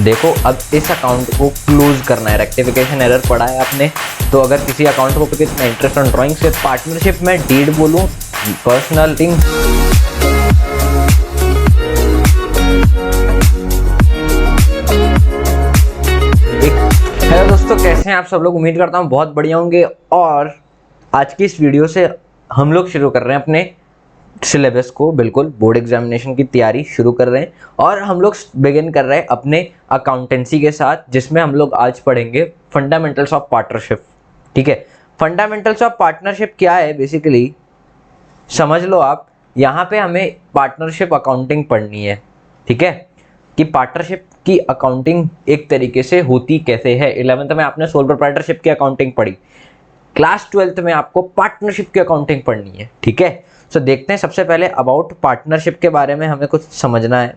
देखो अब इस अकाउंट को क्लोज करना है, रेक्टिफिकेशन एरर पड़ा है आपने, तो अगर किसी अकाउंट को कितना इंटरेस्ट ऑन ड्राइंग से पार्टनरशिप में डीड बोलूं, पर्सनल थिंग। हेलो दोस्तों, कैसे हैं आप सब लोग? उम्मीद करता हूं बहुत बढ़िया होंगे। और आज की इस वीडियो से हम लोग शुरू कर रहे हैं अपने सिलेबस को, बिल्कुल बोर्ड एग्जामिनेशन की तैयारी शुरू कर रहे हैं। और हम लोग बिगिन कर रहे हैं अपने अकाउंटेंसी के साथ, जिसमें हम लोग आज पढ़ेंगे फंडामेंटल्स ऑफ पार्टनरशिप। ठीक है, फंडामेंटल्स ऑफ पार्टनरशिप क्या है बेसिकली समझ लो आप। यहाँ पे हमें पार्टनरशिप अकाउंटिंग पढ़नी है। ठीक है, कि पार्टनरशिप की अकाउंटिंग एक तरीके से होती कैसे है। 11th में आपने सोल प्रोप्राइटरशिप की अकाउंटिंग पढ़ी, क्लास 12th में आपको पार्टनरशिप की अकाउंटिंग पढ़नी है। ठीक है, तो देखते हैं सबसे पहले अबाउट पार्टनरशिप के बारे में हमें कुछ समझना है।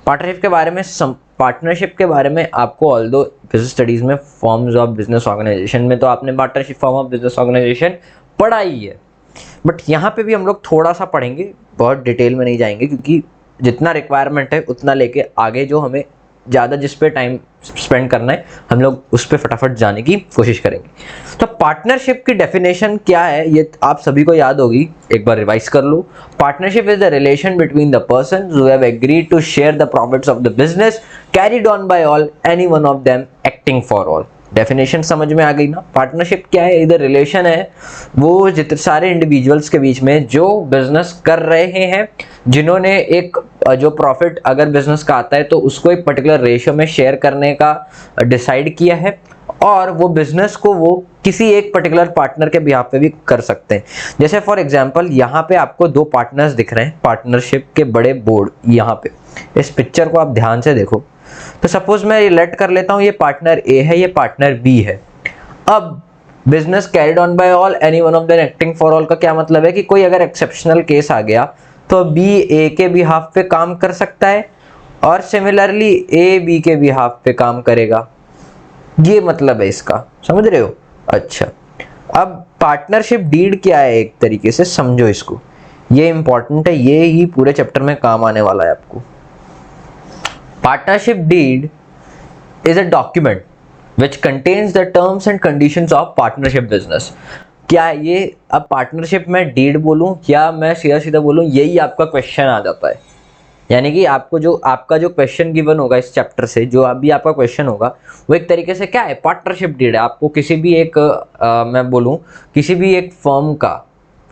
पार्टनरशिप के बारे में आपको ऑल्दो बिजनेस स्टडीज में फॉर्म्स ऑफ बिजनेस ऑर्गेनाइजेशन में तो आपने partnership form of business organisation पढ़ा ही है, बट यहाँ पे भी हम लोग थोड़ा सा पढ़ेंगे, बहुत डिटेल में नहीं जाएंगे, क्योंकि जितना रिक्वायरमेंट है उतना लेके आगे जो हमें ज़्यादा जिस पे टाइम स्पेंड करना है हम लोग उस पर फटाफट जाने की कोशिश करेंगे। तो पार्टनरशिप की डेफिनेशन क्या है ये आप सभी को याद होगी, एक बार रिवाइज कर लो। Partnership is the relation between the person who have agreed to share the profits of the business carried on by all, any one of them acting for all. Definition समझ में आ गई ना? पार्टनरशिप क्या है? इधर relation है वो जितने सारे इंडिविजुअल्स के बीच में जो बिजनेस कर रहे हैं, जिन्होंने एक जो प्रॉफिट अगर बिजनेस का आता है तो उसको एक पर्टिकुलर रेशियो में शेयर करने का डिसाइड किया है, और वो बिजनेस को वो किसी एक पर्टिकुलर पार्टनर के बिहाफ पे भी कर सकते हैं। जैसे फॉर एग्जांपल यहाँ पे आपको दो पार्टनर्स दिख रहे हैं, पार्टनरशिप के बड़े बोर्ड। यहाँ पे इस पिक्चर को आप ध्यान से देखो, तो सपोज मैं ये लेट कर लेता हूँ, ये पार्टनर ए है, ये पार्टनर बी है। अब business carried on by all, any one of them acting for all का क्या मतलब है कि कोई अगर एक्सेप्शनल केस आ गया तो बी ए के बिहाफ पे काम कर सकता है, और सिमिलरली ए बी के बिहाफ पे काम करेगा। ये मतलब है इसका, समझ रहे हो? अच्छा, अब पार्टनरशिप डीड क्या है एक तरीके से समझो इसको, ये इंपॉर्टेंट है, ये ही पूरे चैप्टर में काम आने वाला है आपको। Partnership deed is a document which contains the terms and conditions of partnership business। क्या ये अब पार्टनरशिप में डीड बोलूं या मैं सीधा सीधा बोलूं, यही आपका क्वेश्चन आ जाता है। यानी कि आपका जो क्वेश्चन गिवन होगा इस चैप्टर से, जो अभी आपका क्वेश्चन होगा वो एक तरीके से क्या है, पार्टनरशिप डीड है। आपको किसी भी एक मैं बोलूं किसी भी एक फर्म का,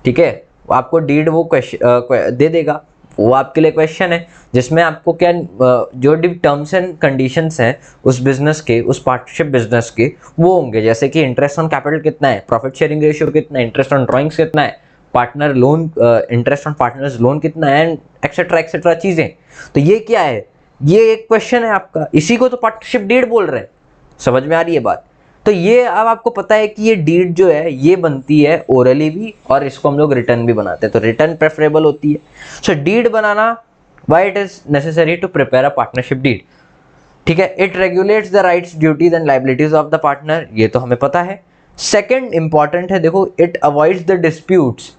ठीक है, आपको डीड वो क्वेश्चन दे देगा, वो आपके लिए क्वेश्चन है जिसमें आपको क्या जो टर्म्स एंड कंडीशंस हैं उस बिजनेस के, उस पार्टनरशिप बिजनेस के, वो होंगे। जैसे कि इंटरेस्ट ऑन कैपिटल कितना है, प्रॉफिट शेयरिंग रेशियो कितना है, इंटरेस्ट ऑन ड्राइंग्स कितना है, partner loan, interest on partners loan कितना है, एंड एक्सेट्रा चीजें। तो ये क्या है, ये एक क्वेश्चन है आपका, इसी को तो पार्टनरशिप डीड बोल रहे हैं। समझ में आ रही है बात? तो ये अब आपको पता है कि ये डीड जो है ये बनती है ओरली भी, और इसको हम लोग रिटर्न भी बनाते हैं, तो रिटर्न प्रेफरेबल होती है। सो डीड बनाना, why it is necessary to prepare a partnership deed. ठीक है, it regulates the rights, duties and liabilities of the partner, ये तो हमें पता है। सेकंड इंपॉर्टेंट है, देखो, it avoids the disputes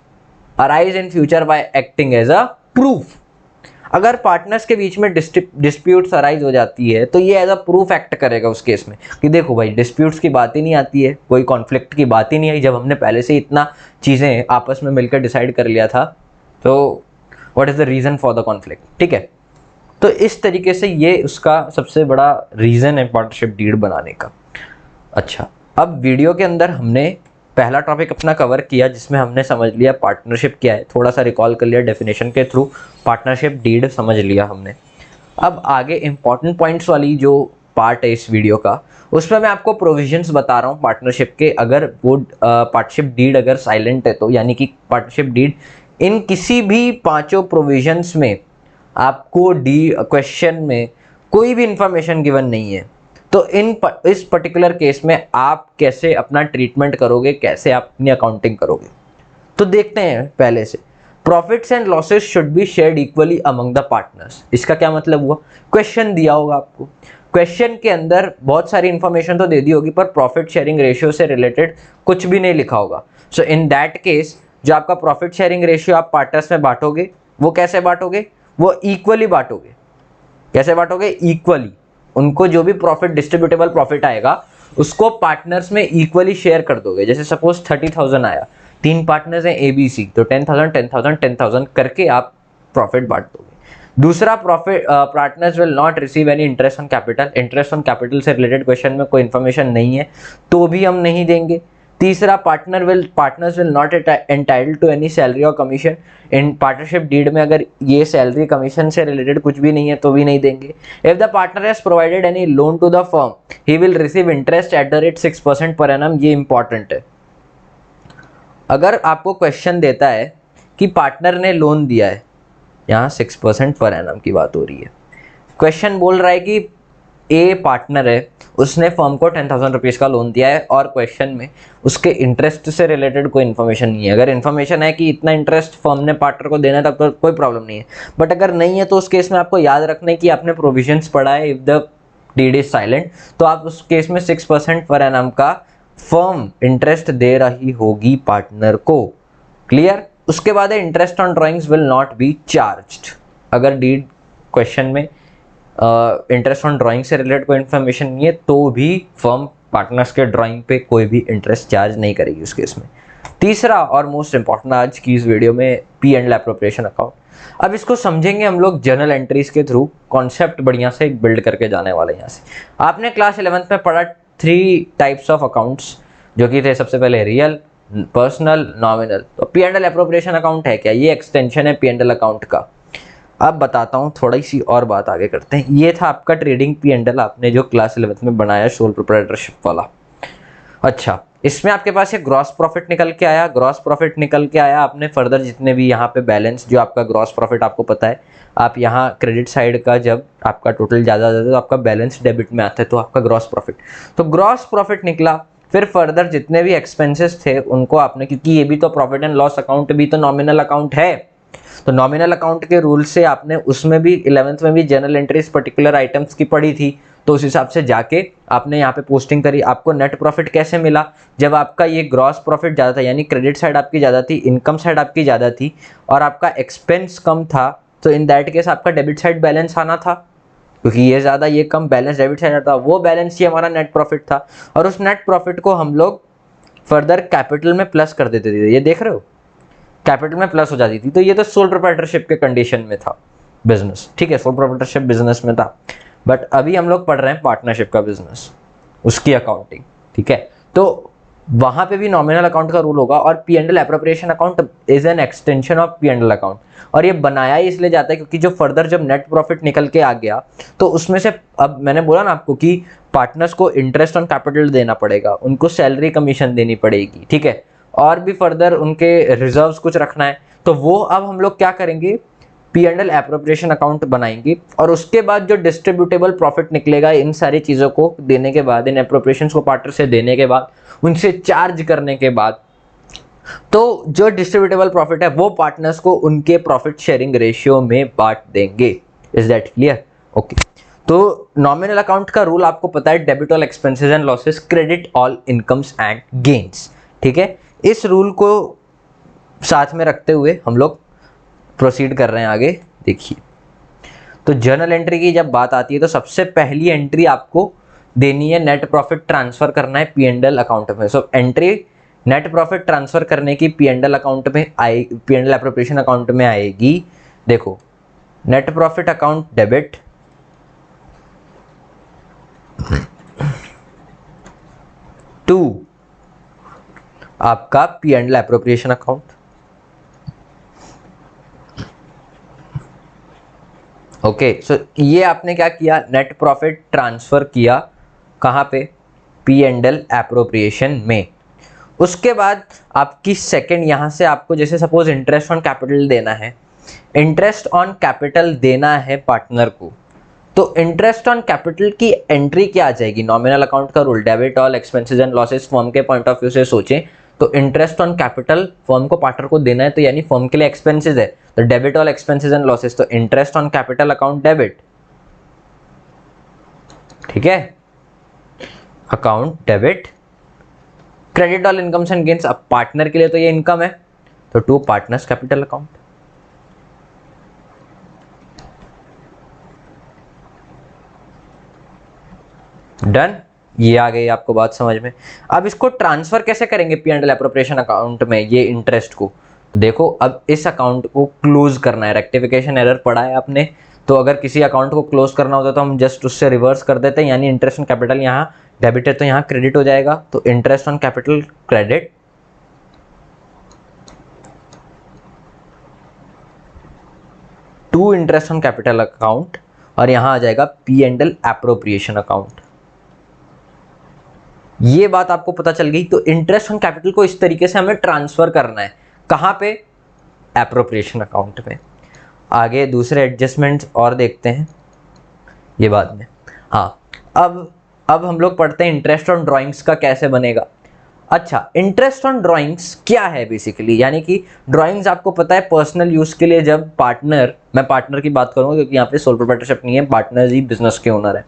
arise in future by acting as a proof. अगर पार्टनर्स के बीच में डिस्प्यूट्स अराइज हो जाती है तो ये एज अ प्रूफ एक्ट करेगा उस केस में कि देखो भाई, डिस्प्यूट्स की बात ही नहीं आती है, कोई कॉन्फ्लिक्ट की बात ही नहीं आई, जब हमने पहले से इतना चीज़ें आपस में मिलकर डिसाइड कर लिया था, तो what is the reason for the conflict. ठीक है, तो इस तरीके से ये उसका सबसे बड़ा रीज़न है पार्टनरशिप डीड बनाने का। अच्छा, अब वीडियो के अंदर हमने पहला टॉपिक अपना कवर किया जिसमें हमने समझ लिया पार्टनरशिप क्या है, थोड़ा सा रिकॉल कर लिया डेफिनेशन के थ्रू, पार्टनरशिप डीड समझ लिया हमने। अब आगे इंपॉर्टेंट पॉइंट्स वाली जो पार्ट है इस वीडियो का, उसमें मैं आपको प्रोविजंस बता रहा हूँ पार्टनरशिप के। अगर वो पार्टनरशिप डीड अगर साइलेंट है तो, यानी कि पार्टनरशिप डीड इन किसी भी पांचों प्रोविजंस में आपको क्वेश्चन में कोई भी इंफॉर्मेशन गिवन नहीं है, तो इस पर्टिकुलर केस में आप कैसे अपना ट्रीटमेंट करोगे, कैसे आप अपनी अकाउंटिंग करोगे, तो देखते हैं पहले से। Profits and losses should be shared equally among the partners. इसका क्या मतलब हुआ? क्वेश्चन दिया होगा आपको, क्वेश्चन के अंदर बहुत सारी इंफॉर्मेशन तो दे दी होगी, पर प्रॉफिट शेयरिंग रेशियो से रिलेटेड कुछ भी नहीं लिखा होगा। सो इन दैट केस जो आपका प्रॉफिट शेयरिंग रेशियो आप पार्टनर्स में बांटोगे, वो कैसे बांटोगे? वो इक्वली बांटोगे। कैसे बांटोगे? इक्वली। उनको जो भी प्रॉफिट, डिस्ट्रीब्यूटेबल प्रॉफिट आएगा उसको पार्टनर्स में इक्वली शेयर कर दोगे। जैसे सपोज 30,000 आया, 3 पार्टनर्स हैं ए बी सी, तो 10,000 10,000 10,000 करके आप प्रॉफिट बांट दोगे। दूसरा, profit partners will not receive any interest on capital. Interest on capital से रिलेटेड क्वेश्चन में कोई इन्फॉर्मेशन नहीं है तो भी हम नहीं देंगे। तीसरा, partners will not entitled to any salary और कमीशन। इन पार्टनरशिप डीड में अगर ये सैलरी कमीशन से रिलेटेड कुछ भी नहीं है तो भी नहीं देंगे। If the partner has provided any loan to the firm, he will receive interest at the rate 6% per annum. ये इंपॉर्टेंट है। अगर आपको क्वेश्चन देता है कि पार्टनर ने लोन दिया है, यहाँ 6% पर एनम की बात हो रही है। क्वेश्चन बोल रहा है कि ए पार्टनर है, उसने फर्म को 10,000 रुपीज़ का लोन दिया है और क्वेश्चन में उसके इंटरेस्ट से रिलेटेड कोई इन्फॉर्मेशन नहीं है। अगर इन्फॉर्मेशन है कि इतना इंटरेस्ट फर्म ने पार्टनर को देना है तब तो कोई प्रॉब्लम नहीं है, बट अगर नहीं है तो उस केस में आपको याद रखना है कि आपने प्रोविजंस पढ़ा है। If the deed is silent, तो आप उस केस में 6% पर एनम का फर्म इंटरेस्ट दे रही होगी पार्टनर को। क्लियर? उसके बाद है interest on drawings will not be charged. अगर डीड क्वेश्चन में इंटरेस्ट ऑन ड्राइंग से रिलेटेड कोई इन्फॉर्मेशन नहीं है तो भी फर्म पार्टनर्स के ड्राइंग पे कोई भी इंटरेस्ट चार्ज नहीं करेगी उस केस में। तीसरा और मोस्ट इंपॉर्टेंट आज की इस वीडियो में, पी एंड एप्रोप्रिएशन अकाउंट। अब इसको समझेंगे हम लोग जर्नल एंट्रीज के थ्रू। कॉन्सेप्ट बढ़िया से बिल्ड करके जाने वाले हैं यहाँ से। आपने क्लास 11th में पढ़ा 3 टाइप्स ऑफ अकाउंट्स, जो कि थे सबसे पहले रियल, पर्सनल, नॉमिनल। तो पी एंड एप्रोप्रिएशन अकाउंट है क्या? ये एक्सटेंशन है पी एंड एल अकाउंट का। अब बताता हूँ, थोड़ी सी और बात आगे करते हैं। ये था आपका ट्रेडिंग पी एंड एल, आपने जो क्लास 11th में बनाया सोल प्रोप्राइटरशिप वाला। अच्छा, इसमें आपके पास ये ग्रॉस प्रॉफिट निकल के आया। ग्रॉस प्रॉफिट निकल के आया, आपने फर्दर जितने भी यहाँ पे बैलेंस, जो आपका ग्रॉस प्रॉफिट आपको पता है, आप यहाँ क्रेडिट साइड का जब आपका टोटल ज़्यादा जाता है तो आपका बैलेंस डेबिट में आता है, तो आपका ग्रॉस प्रॉफिट। तो ग्रॉस प्रॉफिट निकला। फिर फर्दर जितने भी एक्सपेंसेस थे उनको आपने, क्योंकि ये भी तो प्रॉफिट एंड लॉस अकाउंट भी तो नॉमिनल अकाउंट है, तो नॉमिनल अकाउंट के रूल से आपने उसमें भी 11th में भी जनरल एंट्रीज पर्टिकुलर आइटम्स की पढ़ी थी, तो उस हिसाब से जाके आपने यहाँ पे पोस्टिंग करी। आपको नेट प्रॉफिट कैसे मिला? जब आपका ये ग्रॉस प्रॉफिट ज़्यादा था, यानी क्रेडिट साइड आपकी ज़्यादा थी, इनकम साइड आपकी ज़्यादा थी और आपका एक्सपेंस कम था, तो इन दैट केस आपका डेबिट साइड बैलेंस आना था, क्योंकि ये ज़्यादा ये कम, बैलेंस डेबिट साइड आता, वो बैलेंस ही हमारा नेट प्रॉफिट था। और उस नेट प्रॉफिट को हम लोग फर्दर कैपिटल में प्लस कर देते थे। ये देख रहे हो, कैपिटल में प्लस हो जाती थी। तो ये तो सोल प्रोप्राइटरशिप के कंडीशन में था बिजनेस, ठीक है, सोल प्रोप्राइटरशिप बिजनेस में था। बट अभी हम लोग पढ़ रहे हैं पार्टनरशिप का बिजनेस, उसकी अकाउंटिंग, ठीक है। तो वहां पे भी नॉमिनल अकाउंट का रूल होगा। और P and L appropriation account is an extension of P and L account. और ये बनाया ही इसलिए जाता है क्योंकि जो फर्दर जब नेट प्रॉफिट निकल के आ गया तो उसमें से, अब मैंने बोला ना आपको कि पार्टनर्स को इंटरेस्ट ऑन कैपिटल देना पड़ेगा, उनको सैलरी कमीशन देनी पड़ेगी, ठीक है, और भी फर्दर उनके रिजर्व्स कुछ रखना है। तो वो अब हम लोग क्या करेंगे, P and L appropriation account बनाएंगे। और उसके बाद जो डिस्ट्रीब्यूटेबल प्रॉफिट निकलेगा इन सारी चीज़ों को देने के बाद, इन एप्रोप्रिएशंस को पार्टनर से देने के बाद, उनसे चार्ज करने के बाद, तो जो डिस्ट्रीब्यूटेबल प्रॉफिट है वो पार्टनर्स को उनके प्रॉफिट शेयरिंग रेशियो में बांट देंगे। Is that clear? ओके। तो नॉमिनल अकाउंट का रूल आपको पता है, debit all expenses and losses, credit all incomes and gains, ठीक है। इस रूल को साथ में रखते हुए हम लोग प्रोसीड कर रहे हैं आगे। देखिए, तो जर्नल एंट्री की जब बात आती है तो सबसे पहली एंट्री आपको देनी है, नेट प्रॉफिट ट्रांसफर करना है पी एंड एल अकाउंट में। So entry net profit transfer करने की पी एंड एल अकाउंट में आई, P and L appropriation account में आएगी। देखो, net profit account debit, to आपका P and L appropriation account, okay. So ये आपने क्या किया, नेट प्रॉफिट ट्रांसफर किया कहाँ पे, पी एंड एल एप्रोप्रिएशन में। उसके बाद आपकी सेकंड, यहाँ से आपको जैसे सपोज इंटरेस्ट ऑन कैपिटल देना है, इंटरेस्ट ऑन कैपिटल देना है पार्टनर को, तो इंटरेस्ट ऑन कैपिटल की एंट्री क्या आ जाएगी, नॉमिनल अकाउंट का rule, debit all expenses and losses. Firm के पॉइंट ऑफ व्यू से सोचें तो इंटरेस्ट ऑन कैपिटल फर्म को पार्टनर को देना है, तो यानी फर्म के लिए एक्सपेंसेस है, तो debit all expenses and losses, तो interest on capital account debit, ठीक है, account debit. Credit all incomes and gains, अब पार्टनर के लिए तो ये इनकम है, तो to partners capital account. Done, ये आ गई आपको बात समझ में। अब इसको ट्रांसफर कैसे करेंगे P and L appropriation account में, ये इंटरेस्ट को। देखो अब इस अकाउंट को क्लोज करना है, रेक्टिफिकेशन एरर पढ़ा है आपने, तो अगर किसी अकाउंट को क्लोज करना होता तो हम जस्ट उससे रिवर्स कर देते हैं, यानी इंटरेस्ट ऑन कैपिटल यहाँ डेबिट है तो यहाँ क्रेडिट हो जाएगा, तो interest on capital credit, to interest on capital account, और यहां आ जाएगा P and L appropriation account. ये बात आपको पता चल गई। तो इंटरेस्ट ऑन कैपिटल को इस तरीके से हमें ट्रांसफर करना है, कहां पे, एप्रोप्रिएशन अकाउंट में। आगे दूसरे एडजस्टमेंट्स और देखते हैं, ये बाद में। हाँ, अब हम लोग पढ़ते हैं इंटरेस्ट ऑन ड्राइंग्स का कैसे बनेगा। अच्छा, इंटरेस्ट ऑन ड्राइंग्स क्या है बेसिकली, यानी कि ड्राइंग्स आपको पता है पर्सनल यूज के लिए, जब पार्टनर, मैं पार्टनर की बात करूंगा क्योंकि यहाँ पे सोल प्रोप्राइटरशिप नहीं है, पार्टनर ही बिजनेस के ओनर है।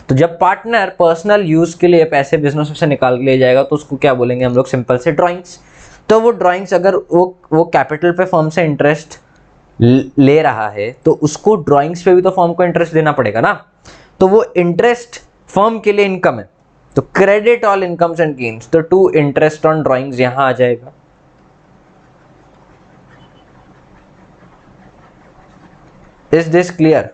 तो जब पार्टनर पर्सनल यूज के लिए पैसे बिजनेस से निकाल के ले जाएगा तो उसको क्या बोलेंगे हम लोग, सिंपल से ड्राइंग्स। तो वो ड्राइंग्स अगर वो कैपिटल पे फर्म से इंटरेस्ट ले रहा है तो उसको ड्राइंग्स पे भी तो फर्म को इंटरेस्ट देना पड़ेगा ना, तो वो इंटरेस्ट फर्म के लिए इनकम है, तो credit all incomes and gains, तो टू इंटरेस्ट ऑन ड्राइंग्स यहां आ जाएगा। Is this clear.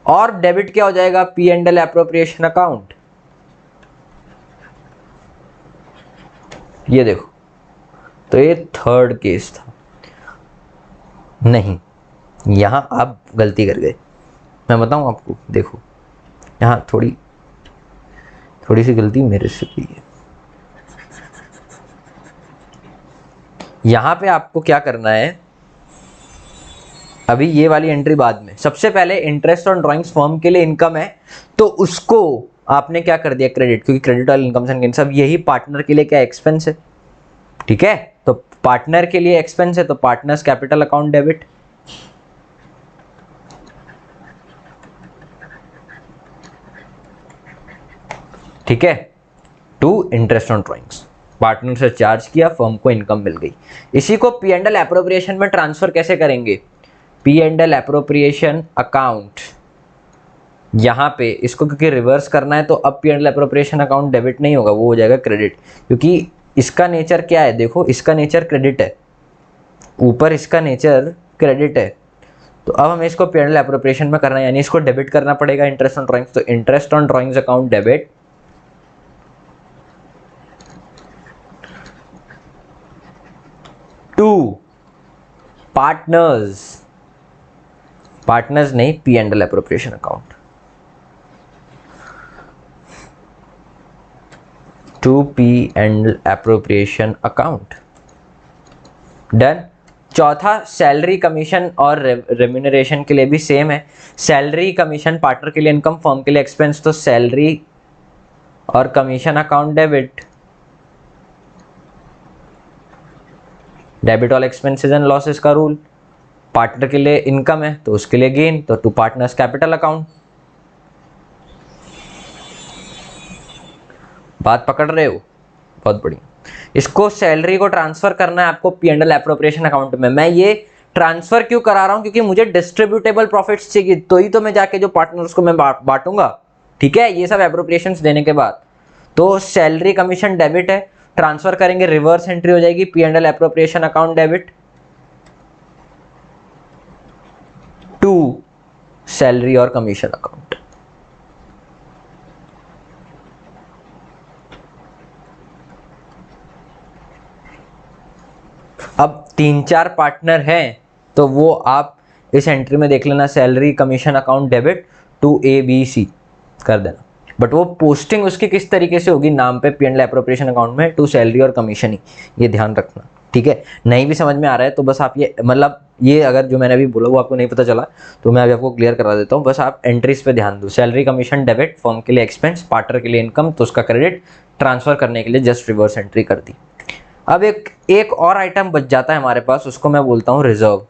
और डेबिट क्या हो जाएगा, P and L appropriation account. ये देखो, तो ये थर्ड केस था, नहीं यहां आप गलती कर गए, मैं बताऊं आपको। देखो यहां थोड़ी सी गलती मेरे से हुई है। यहां पे आपको क्या करना है, अभी ये वाली एंट्री बाद में, सबसे पहले इंटरेस्ट ऑन ड्राइंग्स फर्म के लिए इनकम है तो उसको आपने क्या कर दिया, क्रेडिट, क्योंकि credit all incomes and gains, अब यही पार्टनर के लिए क्या एक्सपेंस है, ठीक है, तो पार्टनर के लिए एक्सपेंस है तो पार्टनर्स कैपिटल अकाउंट डेबिट। ठीक है, to interest on drawings, partner से चार्ज किया, फर्म को इनकम मिल गई। इसी को पी एंड एल एप्रोप्रिएशन में ट्रांसफर कैसे करेंगे, P and L appropriation account, यहां पे इसको क्योंकि रिवर्स करना है तो अब P and L appropriation account debit नहीं होगा, वो हो जाएगा क्रेडिट, क्योंकि इसका नेचर क्या है, देखो इसका नेचर क्रेडिट है, ऊपर इसका नेचर क्रेडिट है, तो अब हमें इसको पी एंड एल एप्रोप्रिएशन में करना है, यानी इसको डेबिट करना पड़ेगा इंटरेस्ट ऑन ड्राइंग्स, तो interest on drawings account debit, to partners नहीं, P and L appropriation account, to P and appropriation account. Done. चौथा, सैलरी कमीशन और रेम्यूनरेशन के लिए भी सेम है, सैलरी कमीशन पार्टनर के लिए इनकम, फर्म के लिए एक्सपेंस, तो सैलरी और commission account debit, debit all expenses and losses का रूल, पार्टनर के लिए इनकम है तो उसके लिए गेन, तो टू पार्टनर्स कैपिटल अकाउंट। बात पकड़ रहे हो, बहुत बढ़िया। इसको सैलरी को ट्रांसफर करना है आपको P and L appropriation account में। मैं ये ट्रांसफर क्यों करा रहा हूं, क्योंकि मुझे डिस्ट्रीब्यूटेबल प्रॉफिट्स चाहिए, तो ही तो मैं जाके जो पार्टनर्स को मैं बांटूंगा, ठीक है, ये सब एप्रोप्रिएशंस देने के बाद। तो सैलरी कमीशन डेबिट है, ट्रांसफर करेंगे, रिवर्स एंट्री हो जाएगी P and L appropriation account debit to salary और कमीशन अकाउंट। अब 3-4 पार्टनर हैं तो वो आप इस एंट्री में देख लेना, salary commission account debit to ABC कर देना, बट वो पोस्टिंग उसकी किस तरीके से होगी, नाम पे P and L appropriation account में टू सैलरी और कमीशन ही, ये ध्यान रखना, ठीक है। नहीं भी समझ में आ रहा है तो बस आप ये, मतलब ये अगर जो मैंने अभी बोला वो आपको नहीं पता चला तो मैं अभी आपको क्लियर करा देता हूँ, बस आप एंट्रीज पे ध्यान दो, सैलरी कमीशन डेबिट, फर्म के लिए एक्सपेंस, पार्टनर के लिए इनकम तो उसका क्रेडिट, ट्रांसफर करने के लिए जस्ट रिवर्स एंट्री कर दी। अब एक और आइटम बच जाता है हमारे पास, उसको मैं बोलता हूँ रिजर्व।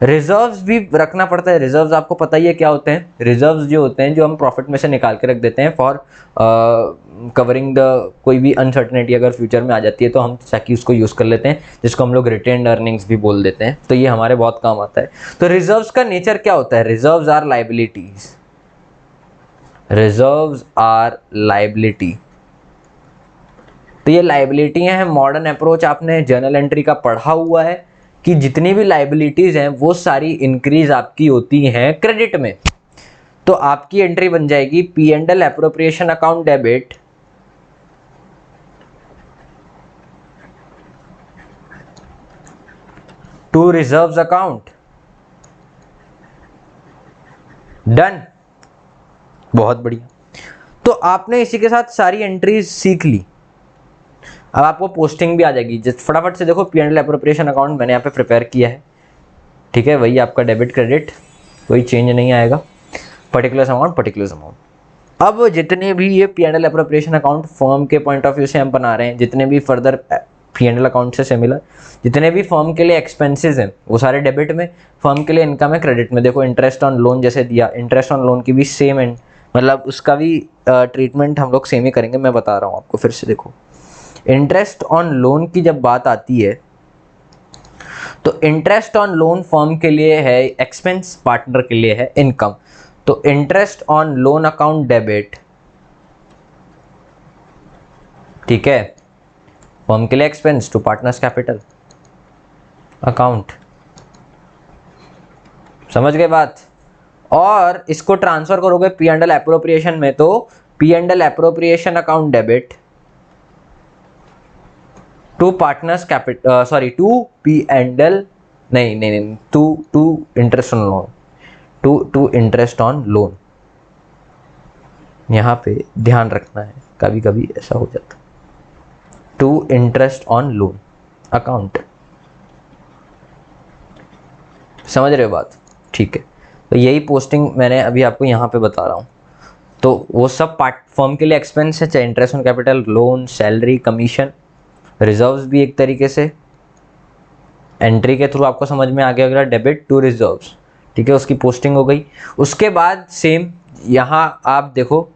रिजर्व्स भी रखना पड़ता है। रिजर्व्स आपको पता ही है क्या होते हैं, रिजर्व्स जो होते हैं जो हम प्रॉफिट में से निकाल के रख देते हैं फॉर कवरिंग द कोई भी अनसर्टेनिटी अगर फ्यूचर में आ जाती है तो हम ताकि उसको यूज़ कर लेते हैं, जिसको हम लोग रिटेन्ड अर्निंग्स भी बोल देते हैं, तो ये हमारे बहुत काम आता है। तो रिजर्व्स का नेचर क्या होता है, reserves are liabilities. Reserves are liability. तो ये लाइबिलिटी है। मॉडर्न अप्रोच आपने जर्नल एंट्री का पढ़ा हुआ है कि जितनी भी लाइबिलिटीज हैं वो सारी इंक्रीज आपकी होती हैं क्रेडिट में। तो आपकी एंट्री बन जाएगी P and L appropriation account debit to reserves account. Done, बहुत बढ़िया। तो आपने इसी के साथ सारी एंट्रीज सीख ली। अब आपको पोस्टिंग भी आ जाएगी। जिस फटाफट से देखो, P and L appropriation account मैंने यहाँ पे प्रिपेयर किया है, ठीक है, वही आपका डेबिट क्रेडिट, कोई चेंज नहीं आएगा, पर्टिकुलर अमाउंट। अब जितने भी ये P and L appropriation account firm के पॉइंट ऑफ व्यू से हम बना रहे हैं, जितने भी further P and L account से सिमिलर जितने भी फर्म के लिए एक्सपेंसेस हैं वो सारे डेबिट में, फर्म के लिए इनकम है क्रेडिट में। देखो इंटरेस्ट ऑन लोन जैसे दिया, इंटरेस्ट ऑन लोन की भी सेम एंड मतलब उसका भी ट्रीटमेंट हम लोग सेम ही करेंगे। मैं बता रहा हूँ आपको फिर से। देखो इंटरेस्ट ऑन लोन की जब बात आती है तो इंटरेस्ट ऑन लोन फर्म के लिए है एक्सपेंस, पार्टनर के लिए है इनकम। तो interest on loan account debit, ठीक है, फर्म के लिए expense to partners capital account. समझ गए बात? और इसको ट्रांसफर करोगे पी एंड एल एप्रोप्रिएशन में, तो P and L appropriation account debit to partners capital, sorry to P and L, नहीं, to interest on loan, to interest on loan. यहाँ पे ध्यान रखना है, कभी कभी ऐसा हो जाता। To interest on loan account, समझ रहे हो बात? ठीक है, तो यही पोस्टिंग मैंने अभी आपको यहाँ पे बता रहा हूँ। तो वो सब पार्ट फर्म के लिए एक्सपेंस है, चाहे interest on capital, loan, salary, commission, reserves भी एक तरीके से एंट्री के थ्रू आपको समझ में आ गया होगा, डेबिट टू रिजर्व्स, ठीक है, उसकी पोस्टिंग हो गई। उसके बाद सेम यहाँ आप देखो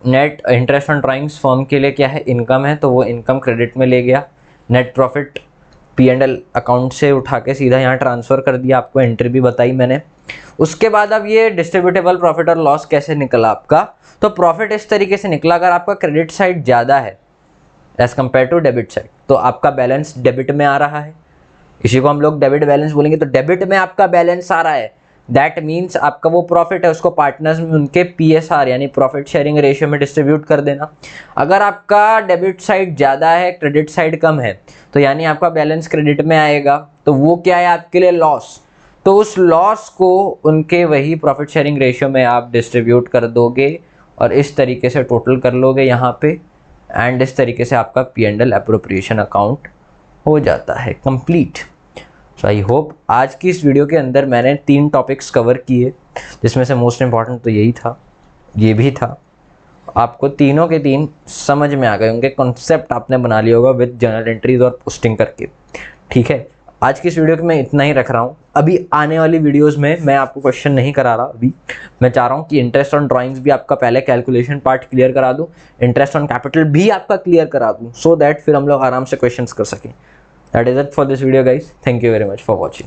net interest on drawings firm के लिए क्या है, इनकम है, तो वो इनकम क्रेडिट में ले गया। Net profit P and L account से उठा के सीधा यहाँ ट्रांसफ़र कर दिया, आपको एंट्री भी बताई मैंने। उसके बाद अब ये डिस्ट्रीब्यूटेबल प्रॉफिट और लॉस कैसे निकला आपका, तो प्रॉफिट इस तरीके से निकला, अगर आपका क्रेडिट साइड ज़्यादा है as compare to debit side, तो आपका बैलेंस डेबिट में आ रहा है। इसी को हम लोग डेबिट बैलेंस बोलेंगे। तो डेबिट में आपका बैलेंस आ रहा है, दैट मीन्स आपका वो प्रॉफिट है उसको पार्टनर्स में उनके पीएसआर यानी प्रॉफिट शेयरिंग रेशियो में डिस्ट्रीब्यूट कर देना। अगर आपका डेबिट साइड ज़्यादा है, क्रेडिट साइड कम है, तो यानी आपका बैलेंस क्रेडिट में आएगा, तो वो क्या है आपके लिए, लॉस। तो उस लॉस को उनके वही प्रॉफिट शेयरिंग रेशियो में आप डिस्ट्रीब्यूट कर दोगे और इस तरीके से टोटल कर लोगे यहाँ पे, एंड इस तरीके से आपका P and L appropriation account हो जाता है कंप्लीट। सो आई होप आज की इस वीडियो के अंदर मैंने 3 टॉपिक्स कवर किए, जिसमें से मोस्ट इम्पॉर्टेंट तो यही था, ये भी था। आपको तीनों के 3 समझ में आ गए होंगे, कॉन्सेप्ट आपने बना लिया होगा विद जर्नल एंट्रीज और पोस्टिंग करके, ठीक है। आज की इस वीडियो को मैं इतना ही रख रहा हूँ। अभी आने वाली वीडियोस में मैं आपको क्वेश्चन नहीं करा रहा, अभी मैं चाह रहा हूँ कि इंटरेस्ट ऑन ड्राइंग्स भी आपका पहले कैलकुलेशन पार्ट क्लियर करा दूँ, इंटरेस्ट ऑन कैपिटल भी आपका क्लियर करा दूँ, सो दैट फिर हम लोग आराम से क्वेश्चंस कर सकें। That is it for this video guys, thank you very much for watching.